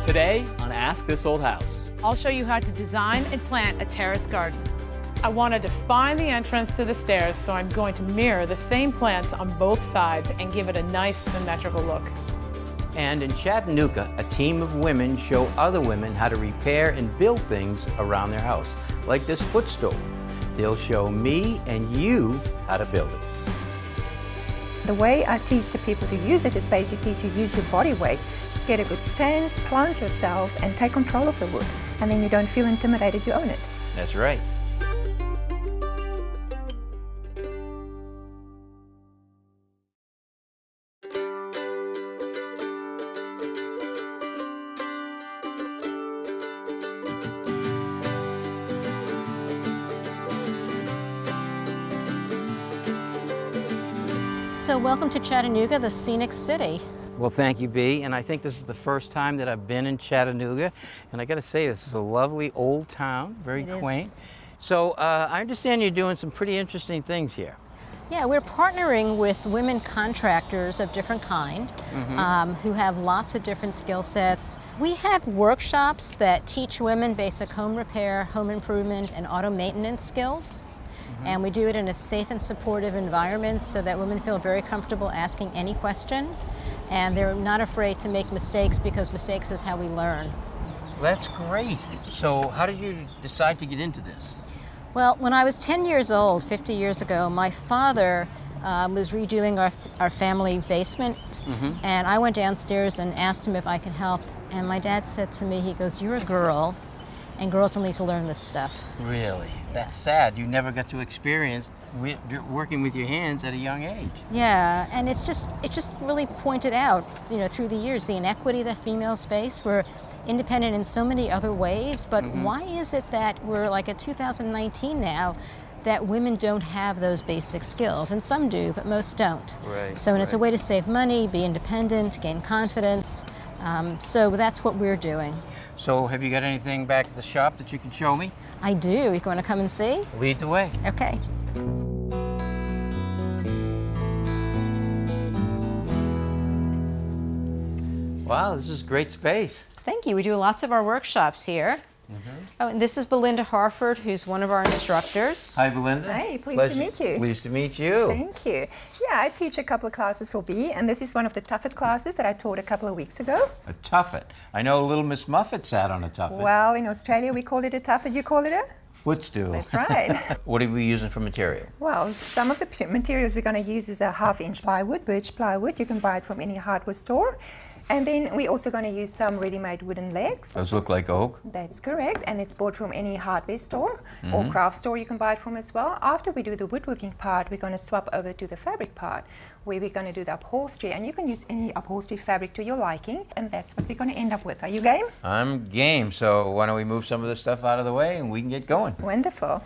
Today on Ask This Old House. I'll show you how to design and plant a terraced garden. I want to define the entrance to the stairs, so I'm going to mirror the same plants on both sides and give it a nice symmetrical look. And in Chattanooga, a team of women show other women how to repair and build things around their house, like this footstool. They'll show me and you how to build it. The way I teach the people to use it is basically to use your body weight. Get a good stance, plant yourself, and take control of the wood. And then you don't feel intimidated, you own it. That's right. So welcome to Chattanooga, the scenic city. Well, thank you, Bea. And I think this is the first time that I've been in Chattanooga. And I got to say, this is a lovely old town, very quaint. So I understand you're doing some pretty interesting things here. Yeah, we're partnering with women contractors of different kind who have lots of different skill sets. We have workshops that teach women basic home repair, home improvement, and auto maintenance skills. And we do it in a safe and supportive environment so that women feel very comfortable asking any question. And they're not afraid to make mistakes, because mistakes is how we learn. That's great. So how did you decide to get into this? Well, when I was 10 years old, 50 years ago, my father was redoing our family basement. And I went downstairs and asked him if I could help. And my dad said to me, he goes, "You're a girl, and girls don't need to learn this stuff." Really? That's sad. You never got to experience working with your hands at a young age. Yeah, and it just really pointed out, you know, through the years, the inequity that females face. We're independent in so many other ways, but why is it that we're like at 2019 now that women don't have those basic skills? And some do, but most don't. Right. So, and it's a way to save money, be independent, gain confidence. So that's what we're doing. So have you got anything back at the shop that you can show me? I do. You want to come and see? Lead the way. Okay. Wow, this is great space. Thank you. We do lots of our workshops here. Oh, and this is Belinda Harford, who's one of our instructors. Hi, Belinda. Hey, pleased to meet you. Pleased to meet you. Thank you. Yeah, I teach a couple of classes for Bea, and this is one of the tuffet classes that I taught a couple of weeks ago. A tuffet. I know little Miss Muffet sat on a tuffet. Well, in Australia we call it a tuffet. You call it a? Footstool. That's right. What are we using for material? Well, some of the materials we're going to use is a 1/2-inch plywood, birch plywood. You can buy it from any hardware store. And then we're also going to use some ready-made wooden legs. Those look like oak. That's correct, and it's bought from any hardware store or craft store you can buy it from as well. After we do the woodworking part, we're going to swap over to the fabric part, where we're going to do the upholstery, and you can use any upholstery fabric to your liking, and that's what we're going to end up with. Are you game? I'm game, so why don't we move some of this stuff out of the way and we can get going. Wonderful.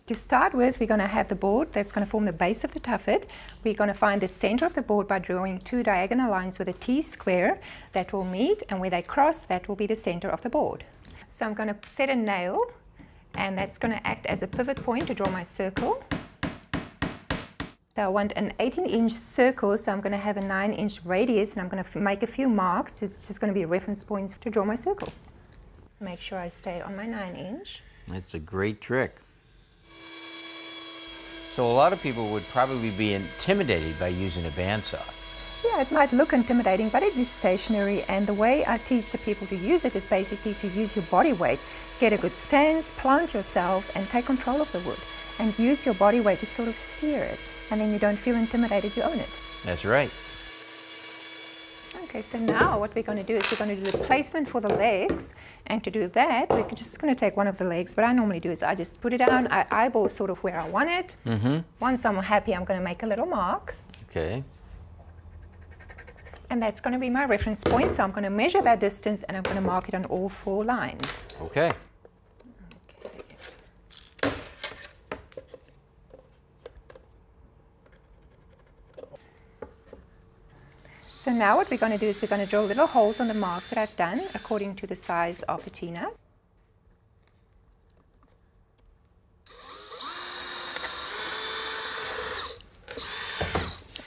To start with, we're going to have the board that's going to form the base of the tuffet. We're going to find the center of the board by drawing 2 diagonal lines with a T-square that will meet, and where they cross, that will be the center of the board. So I'm going to set a nail, and that's going to act as a pivot point to draw my circle. So I want an 18-inch circle, so I'm going to have a 9-inch radius, and I'm going to make a few marks. It's just going to be reference points to draw my circle. Make sure I stay on my 9-inch. It's a great trick. So a lot of people would probably be intimidated by using a bandsaw. Yeah, it might look intimidating, but it is stationary, and the way I teach the people to use it is basically to use your body weight. Get a good stance, plant yourself, and take control of the wood. And use your body weight to sort of steer it, and then you don't feel intimidated, you own it. That's right. Okay, so now what we're going to do is we're going to do the placement for the legs, and to do that we're just going to take one of the legs. What I normally do is I just put it down, I eyeball sort of where I want it. Once I'm happy, I'm going to make a little mark. Okay. And that's going to be my reference point, so I'm going to measure that distance and I'm going to mark it on all 4 lines. Okay. So now what we're going to do is we're going to drill little holes on the marks that I've done according to the size of the T-nut.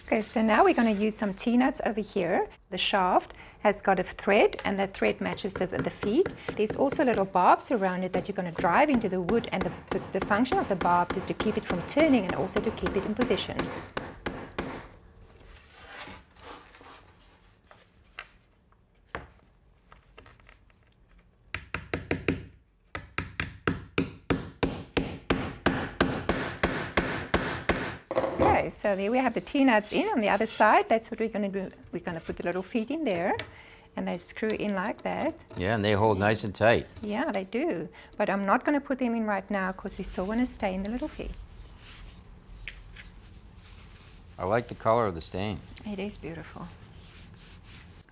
Okay, Okay, so now we're going to use some T-nuts over here. The shaft has got a thread, and that thread matches the feet. There's also little barbs around it that you're going to drive into the wood, and the function of the barbs is to keep it from turning and also to keep it in position. Okay, so there we have the T-nuts in on the other side. That's what we're going to do. We're going to put the little feet in there, and they screw in like that. Yeah, and they hold nice and tight. Yeah, they do. But I'm not going to put them in right now because we still want to stay in the little feet. I like the color of the stain. It is beautiful.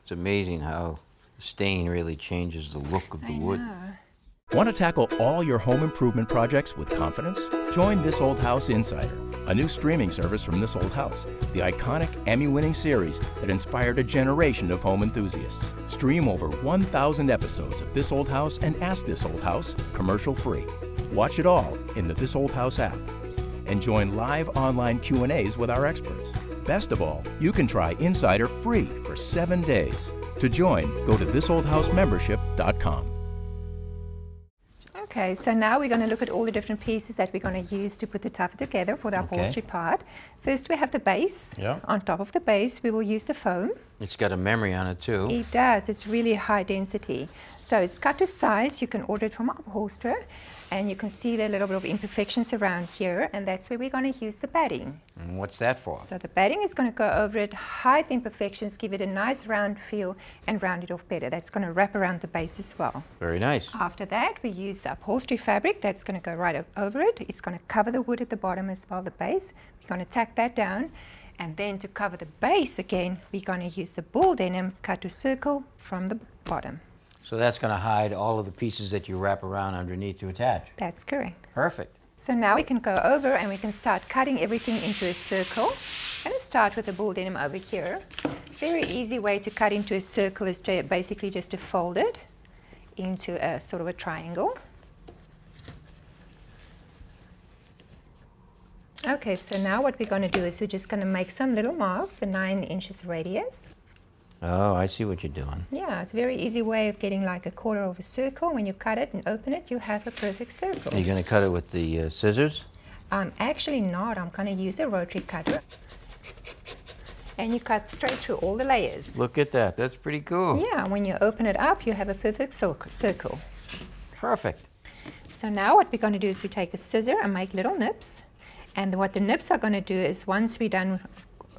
It's amazing how the stain really changes the look of the wood. Want to tackle all your home improvement projects with confidence? Join This Old House Insider, a new streaming service from This Old House, the iconic Emmy-winning series that inspired a generation of home enthusiasts. Stream over 1,000 episodes of This Old House and Ask This Old House commercial-free. Watch it all in the This Old House app. And join live online Q&As with our experts. Best of all, you can try Insider free for 7 days. To join, go to thisoldhousemembership.com. Okay, so now we're going to look at all the different pieces that we're going to use to put the tuffet together for the upholstery part. First we have the base. Yeah. On top of the base we will use the foam. It's got a memory on it too. It does. It's really high density. So it's cut to size. You can order it from Upholstered, and you can see the little bit of imperfections around here, and that's where we're going to use the batting. And what's that for? So the batting is going to go over it, hide the imperfections, give it a nice round feel, and round it off better. That's going to wrap around the base as well. Very nice. After that, we use the upholstery fabric. That's going to go right over it. It's going to cover the wood at the bottom as well, the base. We're going to tack that down. And then to cover the base again, we're going to use the bull denim cut to circle from the bottom. So that's going to hide all of the pieces that you wrap around underneath to attach. That's correct. Perfect. So now we can go over and we can start cutting everything into a circle. I'm going to start with the bull denim over here. Very easy way to cut into a circle is basically just to fold it into a sort of a triangle. Okay, so now what we're going to do is we're just going to make some little marks, a 9 inches radius. Oh, I see what you're doing. Yeah, it's a very easy way of getting like a quarter of a circle. When you cut it and open it, you have a perfect circle. Are you going to cut it with the scissors? Actually not. I'm going to use a rotary cutter. And you cut straight through all the layers. Look at that. That's pretty cool. Yeah, when you open it up, you have a perfect circle. Perfect. So now what we're going to do is we take a scissor and make little nips. And what the nips are going to do is once we're done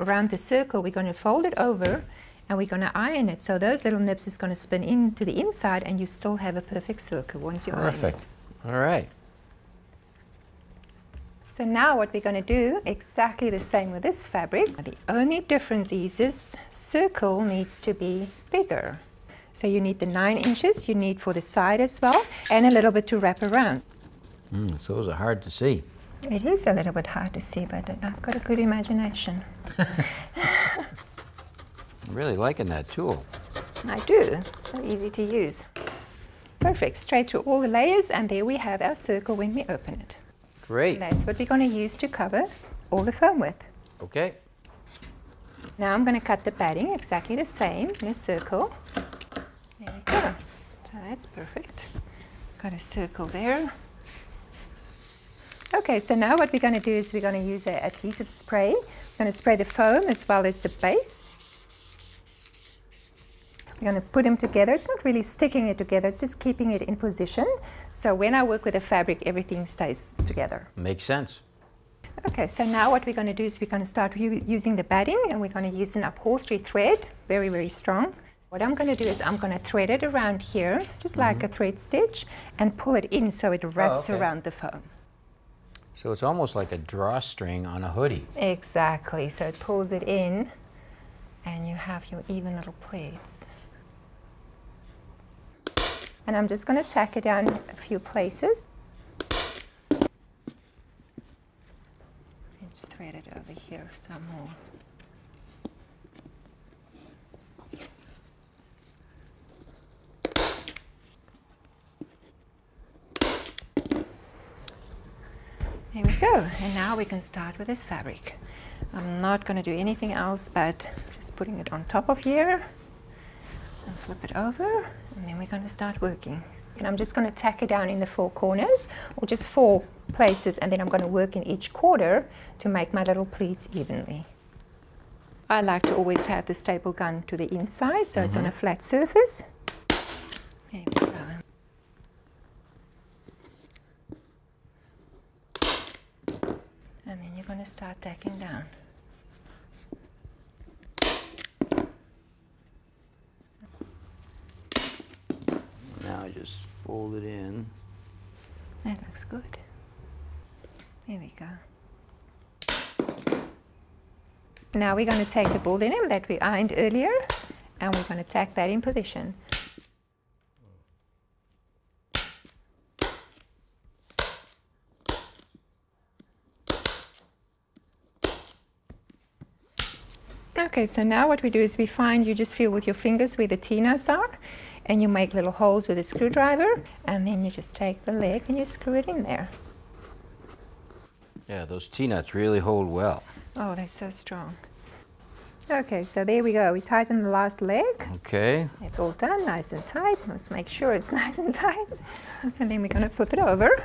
around the circle, we're going to fold it over and we're going to iron it. So those little nips is going to spin into the inside and you still have a perfect circle once you iron it. Perfect. All right. So now what we're going to do, exactly the same with this fabric. The only difference is this circle needs to be bigger. So you need the 9 inches, you need for the side as well, and a little bit to wrap around. So those are hard to see. It is a little bit hard to see, but I've got a good imagination. I'm really liking that tool. I do. It's so easy to use. Perfect. Straight through all the layers, and there we have our circle when we open it. Great. That's what we're going to use to cover all the foam with. Okay. Now I'm going to cut the batting exactly the same in a circle. There we go. So that's perfect. Got a circle there. Okay, so now what we're going to do is we're going to use an adhesive spray. We're going to spray the foam as well as the base. We're going to put them together. It's not really sticking it together, it's just keeping it in position. So when I work with the fabric, everything stays together. Makes sense. Okay, so now what we're going to do is we're going to start using the batting, and we're going to use an upholstery thread, very, very strong. What I'm going to do is I'm going to thread it around here, just like a thread stitch, and pull it in so it wraps around the foam. So it's almost like a drawstring on a hoodie. Exactly, so it pulls it in, and you have your even little pleats. And I'm just going to tack it down a few places. Let's thread it over here some more. There we go, and now we can start with this fabric. I'm not going to do anything else but just putting it on top of here and flip it over, and then we're going to start working. And I'm just going to tack it down in the 4 corners, or just 4 places, and then I'm going to work in each quarter to make my little pleats evenly. I like to always have the staple gun to the inside, so it's on a flat surface. There we go. And then you're going to start tacking down. Now just fold it in. That looks good. There we go. Now we're going to take the board denim that we ironed earlier, and we're going to tack that in position. Okay, so now what we do is you just feel with your fingers where the T-nuts are, and you make little holes with a screwdriver, and then you just take the leg and you screw it in there. Yeah, those T-nuts really hold well. Oh, they're so strong. Okay, so there we go. We tighten the last leg. Okay. It's all done, nice and tight. Let's make sure it's nice and tight. And then we're going to flip it over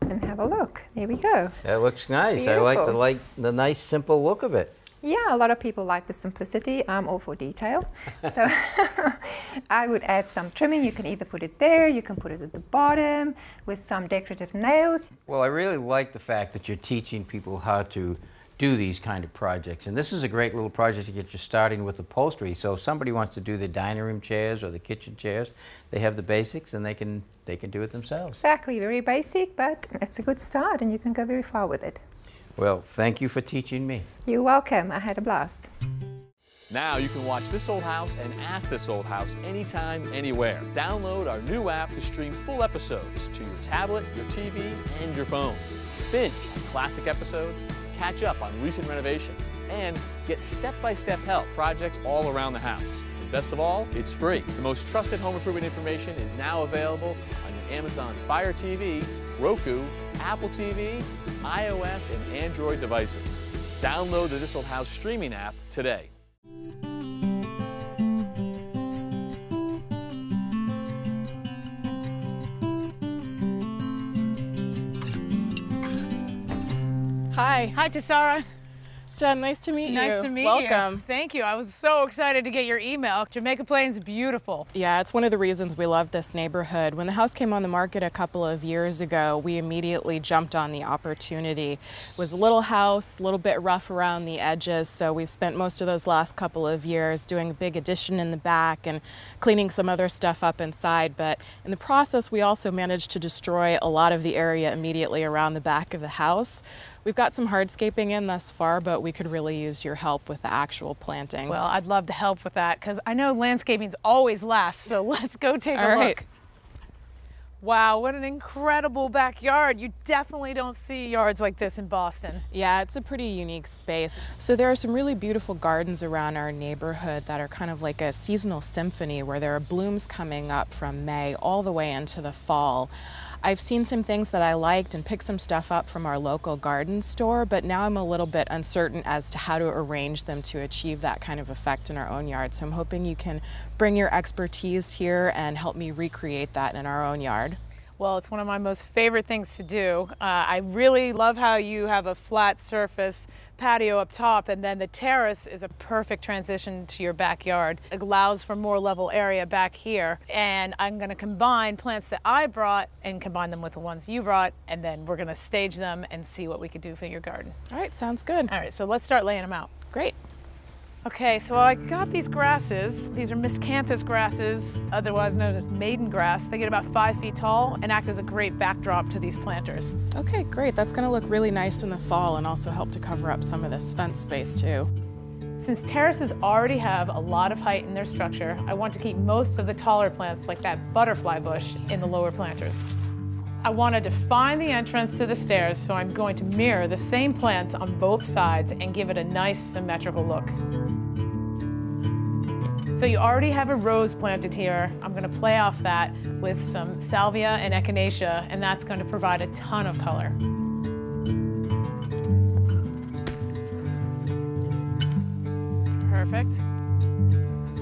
and have a look. There we go. That looks nice. Beautiful. I like the nice, simple look of it. Yeah, a lot of people like the simplicity. I'm all for detail. So I would add some trimming. You can either put it there, you can put it at the bottom with some decorative nails. Well, I really like the fact that you're teaching people how to do these kind of projects. And this is a great little project to get you starting with upholstery. So if somebody wants to do the dining room chairs or the kitchen chairs, they have the basics and they can do it themselves. Exactly, very basic, but it's a good start and you can go very far with it. Well, thank you for teaching me. You're welcome. I had a blast. Now you can watch This Old House and Ask This Old House anytime, anywhere. Download our new app to stream full episodes to your tablet, your TV, and your phone. Binge classic episodes, catch up on recent renovations, and get step-by-step help projects all around the house. And best of all, it's free. The most trusted home improvement information is now available on your Amazon Fire TV, Roku, Apple TV, iOS, and Android devices. Download the This Old House streaming app today. Hi. Hi, Tessara. Jen, nice to meet you. Nice to meet you. Welcome. Thank you. I was so excited to get your email. Jamaica Plain's beautiful. Yeah, it's one of the reasons we love this neighborhood. When the house came on the market a couple of years ago, we immediately jumped on the opportunity. It was a little house, a little bit rough around the edges, so we've spent most of those last couple of years doing a big addition in the back and cleaning some other stuff up inside. But in the process, we also managed to destroy a lot of the area immediately around the back of the house. We've got some hardscaping in thus far, but we could really use your help with the actual plantings. Well, I'd love to help with that because I know landscaping's always last, so let's go take a look. Wow, what an incredible backyard. You definitely don't see yards like this in Boston. Yeah, it's a pretty unique space. So there are some really beautiful gardens around our neighborhood that are kind of like a seasonal symphony where there are blooms coming up from May all the way into the fall. I've seen some things that I liked and picked some stuff up from our local garden store, but now I'm a little bit uncertain as to how to arrange them to achieve that kind of effect in our own yard. So I'm hoping you can bring your expertise here and help me recreate that in our own yard. Well, it's one of my most favorite things to do. I really love how you have a flat surface patio up top, and then the terrace is a perfect transition to your backyard. It allows for more level area back here, and I'm going to combine plants that I brought and combine them with the ones you brought, and then we're going to stage them and see what we could do for your garden. All right, sounds good. All right, so let's start laying them out. Great. Okay, so I got these grasses. These are miscanthus grasses, otherwise known as maiden grass. They get about 5 feet tall and act as a great backdrop to these planters. Okay, great. That's going to look really nice in the fall and also help to cover up some of this fence space too. Since terraces already have a lot of height in their structure, I want to keep most of the taller plants, like that butterfly bush, in the lower planters. I want to define the entrance to the stairs, so I'm going to mirror the same plants on both sides and give it a nice symmetrical look. So you already have a rose planted here. I'm going to play off that with some salvia and echinacea, and that's going to provide a ton of color. Perfect.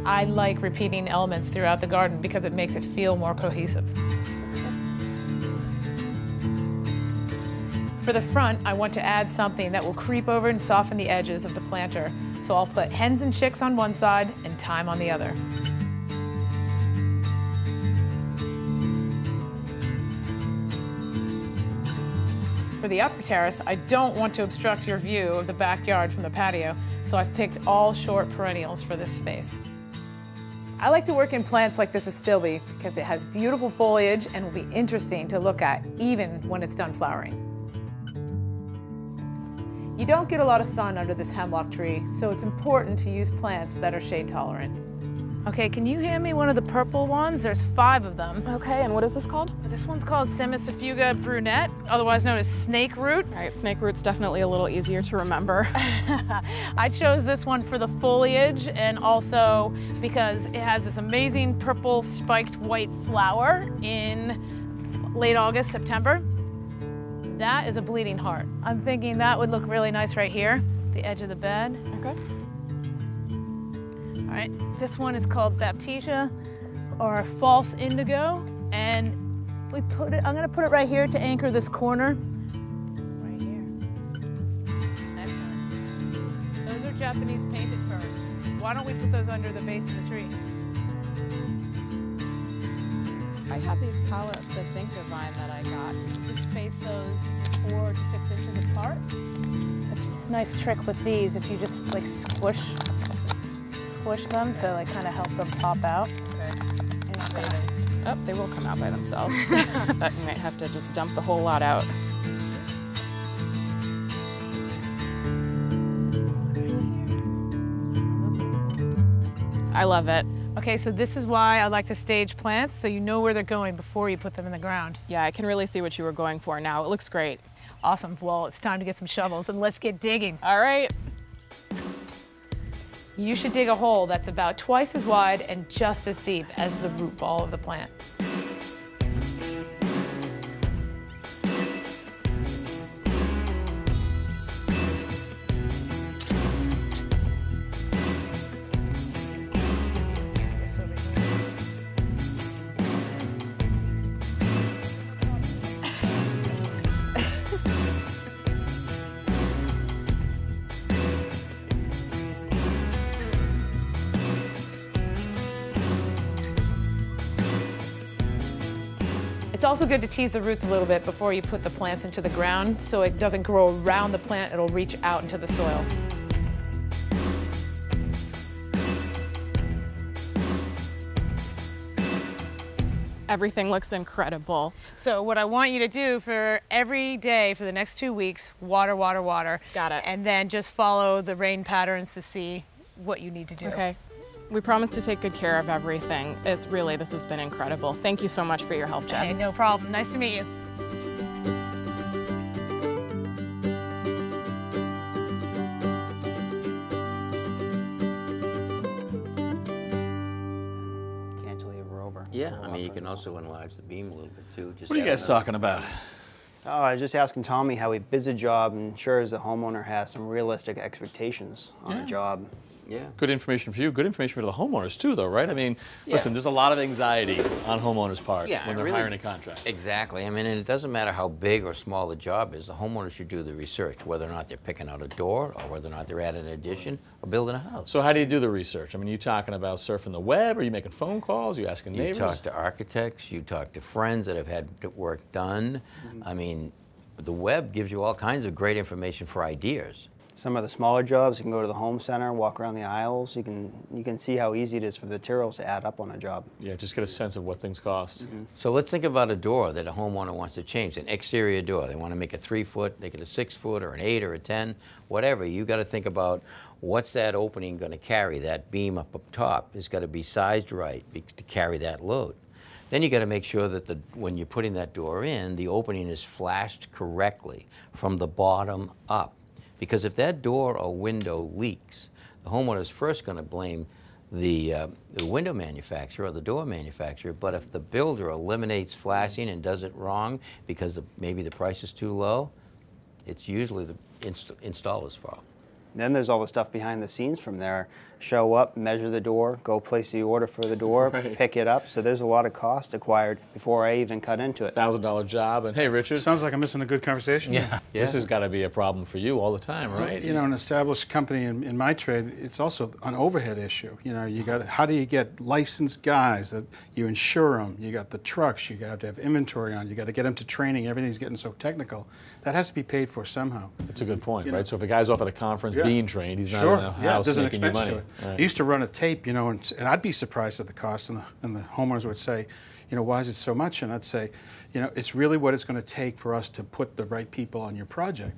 I like repeating elements throughout the garden because it makes it feel more cohesive. For the front, I want to add something that will creep over and soften the edges of the planter. So I'll put hens and chicks on one side and thyme on the other. For the upper terrace, I don't want to obstruct your view of the backyard from the patio, so I've picked all short perennials for this space. I like to work in plants like this astilbe because it has beautiful foliage and will be interesting to look at even when it's done flowering. You don't get a lot of sun under this hemlock tree, so it's important to use plants that are shade tolerant. Okay, can you hand me one of the purple ones? There's 5 of them. Okay, and what is this called? This one's called Semicifuga brunette, otherwise known as snake root. All right, snake root's definitely a little easier to remember. I chose this one for the foliage and also because it has this amazing purple spiked white flower in late August, September. That is a bleeding heart. I'm thinking that would look really nice right here, the edge of the bed. Okay. All right, this one is called Baptisia or false indigo, and we put it, I'm gonna put it right here to anchor this corner. Right here. Excellent. Those are Japanese painted ferns. Why don't we put those under the base of the tree? I have these pallets of Vine that I got. You can space those 4 to 6 inches apart. A nice trick with these, if you just like squish them to like kind of help them pop out. Okay. Oh, they will come out by themselves. You might have to just dump the whole lot out. I love it. Okay, so this is why I like to stage plants, so you know where they're going before you put them in the ground. Yeah, I can really see what you were going for now. It looks great. Awesome. Well, it's time to get some shovels and let's get digging. All right. You should dig a hole that's about twice as wide and just as deep as the root ball of the plant. It's also good to tease the roots a little bit before you put the plants into the ground so it doesn't grow around the plant, it'll reach out into the soil. Everything looks incredible. So what I want you to do for every day for the next 2 weeks, water, water, water. Got it. And then just follow the rain patterns to see what you need to do. Okay. We promise to take good care of everything. This has been incredible. Thank you so much for your help, Jenn. Hey, no problem. Nice to meet you. Cantilever over. Yeah, I mean, you can also enlarge the beam a little bit too. Just What are you guys talking about? Oh, I was just asking Tommy how he bids a job and ensures the homeowner has some realistic expectations on a job. Yeah. Good information for you, good information for the homeowners too, though, right? I mean, listen, there's a lot of anxiety on homeowners' part when they're hiring a contractor. Exactly. I mean, and it doesn't matter how big or small the job is, the homeowner should do the research, whether or not they're picking out a door, or whether or not they're adding an addition, or building a house. So how do you do the research? I mean, you talking about surfing the web? Are you making phone calls? Are you asking neighbors? You talk to architects, you talk to friends that have had work done. I mean, the web gives you all kinds of great information for ideas. Some of the smaller jobs, you can go to the home center, walk around the aisles. You can see how easy it is for the materials to add up on a job. Yeah, just get a sense of what things cost. So let's think about a door that a homeowner wants to change, an exterior door. They want to make it 3 foot, make it a 6 foot, or an 8 or a 10, whatever. You got to think about what's that opening going to carry. That beam up top is got to be sized right to carry that load. Then you got to make sure that when you're putting that door in, the opening is flashed correctly from the bottom up. Because if that door or window leaks, the homeowner is first going to blame the window manufacturer or the door manufacturer. But if the builder eliminates flashing and does it wrong because maybe the price is too low, it's usually the installer's fault. Then there's all the stuff behind the scenes from there, show up, measure the door, go place the order for the door, Right. pick it up. So there's a lot of cost acquired before I even cut into it. $1,000 job. And hey, Richard. Sounds like I'm missing a good conversation. Yeah. This has got to be a problem for you all the time, right? You know, an established company in my trade, it's also an overhead issue. You know, how do you get licensed guys that you insure them? You got the trucks, you got to have inventory on, you got to get them to training, everything's getting so technical. That has to be paid for somehow. That's a good point, right? So if a guy's off at a conference being trained, he's not Sure. in the house there's an making you expense money. to it. Right. I used to run a tape, you know, and I'd be surprised at the cost, and the homeowners would say, you know, why is it so much? And I'd say, you know, it's really what it's going to take for us to put the right people on your project.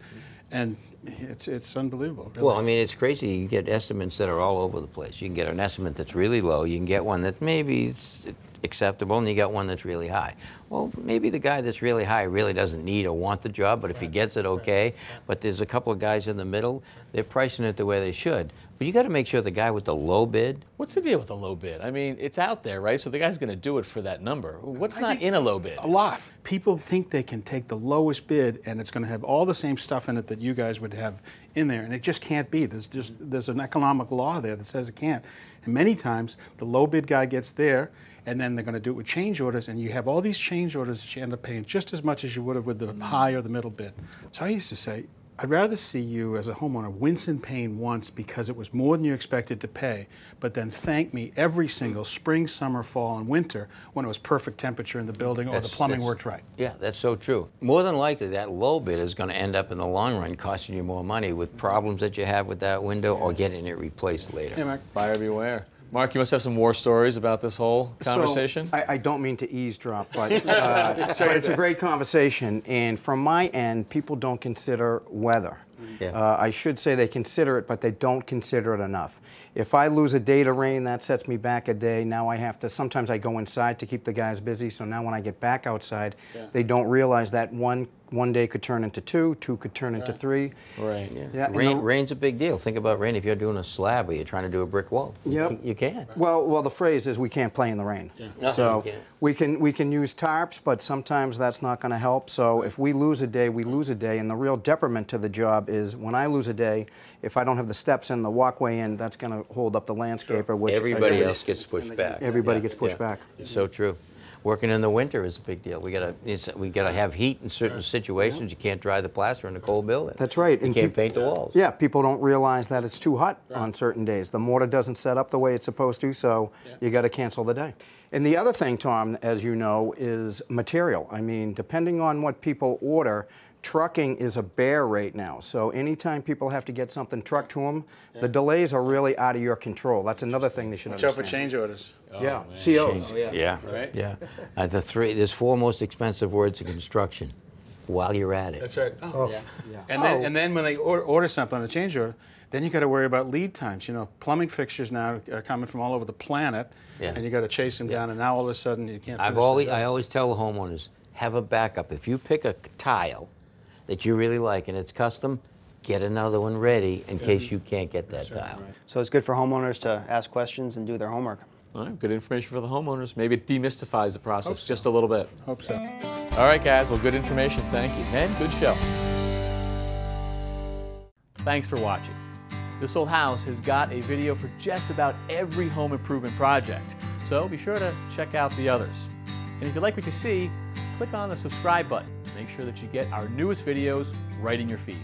And it's unbelievable. Really. Well, I mean, it's crazy. You get estimates that are all over the place. You can get an estimate that's really low. You can get one that maybe it's acceptable, and you get one that's really high. Well, maybe the guy that's really high really doesn't need or want the job, but if he gets it, okay. But there's a couple of guys in the middle. They're pricing it the way they should. But you got to make sure the guy with the low bid. What's the deal with the low bid? I mean, it's out there, right? So the guy's going to do it for that number. What's not in a low bid? A lot. People think they can take the lowest bid and it's going to have all the same stuff in it that you guys would have in there, and it just can't be. There's an economic law there that says it can't. And many times the low bid guy gets there, and then they're going to do it with change orders, and you have all these change orders that you end up paying just as much as you would have with the high or the middle bid. So I used to say, I'd rather see you as a homeowner wince in pain once because it was more than you expected to pay, but then thank me every single spring, summer, fall, and winter when it was perfect temperature in the building or the plumbing worked right. Yeah, that's so true. More than likely, that low bid is going to end up in the long run costing you more money with problems that you have with that window or getting it replaced later. Yeah, Mark. Buyer beware. Mark, you must have some war stories about this whole conversation. So, I don't mean to eavesdrop, but it's a great conversation. And from my end, people don't consider weather. Yeah. I should say they consider it, but they don't consider it enough. If I lose a day to rain, that sets me back a day. Now I have to, sometimes I go inside to keep the guys busy, so now when I get back outside, they don't realize that one day could turn into two could turn into three. Right. Yeah. Rain's a big deal. Think about rain if you're doing a slab or you're trying to do a brick wall. Yep. You can't. Well, the phrase is we can't play in the rain. Yeah. No, so you can't. we can use tarps, but sometimes that's not going to help. So if we lose a day, we lose a day, and the real detriment to the job is when I lose a day, if I don't have the steps in, the walkway in, that's going to hold up the landscaper. Which everybody else gets pushed back. Everybody gets pushed back. It's so true. Working in the winter is a big deal. We gotta have heat in certain situations. You can't dry the plaster in a cold building. That's right. You can't paint the walls. Yeah, people don't realize that it's too hot on certain days. The mortar doesn't set up the way it's supposed to, so you got to cancel the day. And the other thing, Tom, as you know, is material. I mean, depending on what people order, trucking is a bear right now. So anytime people have to get something trucked to them, the delays are really out of your control. That's another thing they should Watch out understand. for change orders. Yeah, man. COs. Yeah. Right? Yeah. There's four most expensive words in construction. While you're at it. That's right. Oh. Yeah. And then when they order something on a change order, then you got to worry about lead times. You know, plumbing fixtures now are coming from all over the planet, and you got to chase them down. And now all of a sudden you can't. I always tell the homeowners, have a backup. If you pick a tile that you really like and it's custom, get another one ready in case you can't get that tile. Right. So it's good for homeowners to ask questions and do their homework. All right, good information for the homeowners. Maybe it demystifies the process just a little bit. Hope so. All right, guys. Well, good information. Thank you. And good show. Thanks for watching. This Old House has got a video for just about every home improvement project, so be sure to check out the others. And if you like what you see, click on the subscribe button to make sure that you get our newest videos right in your feed.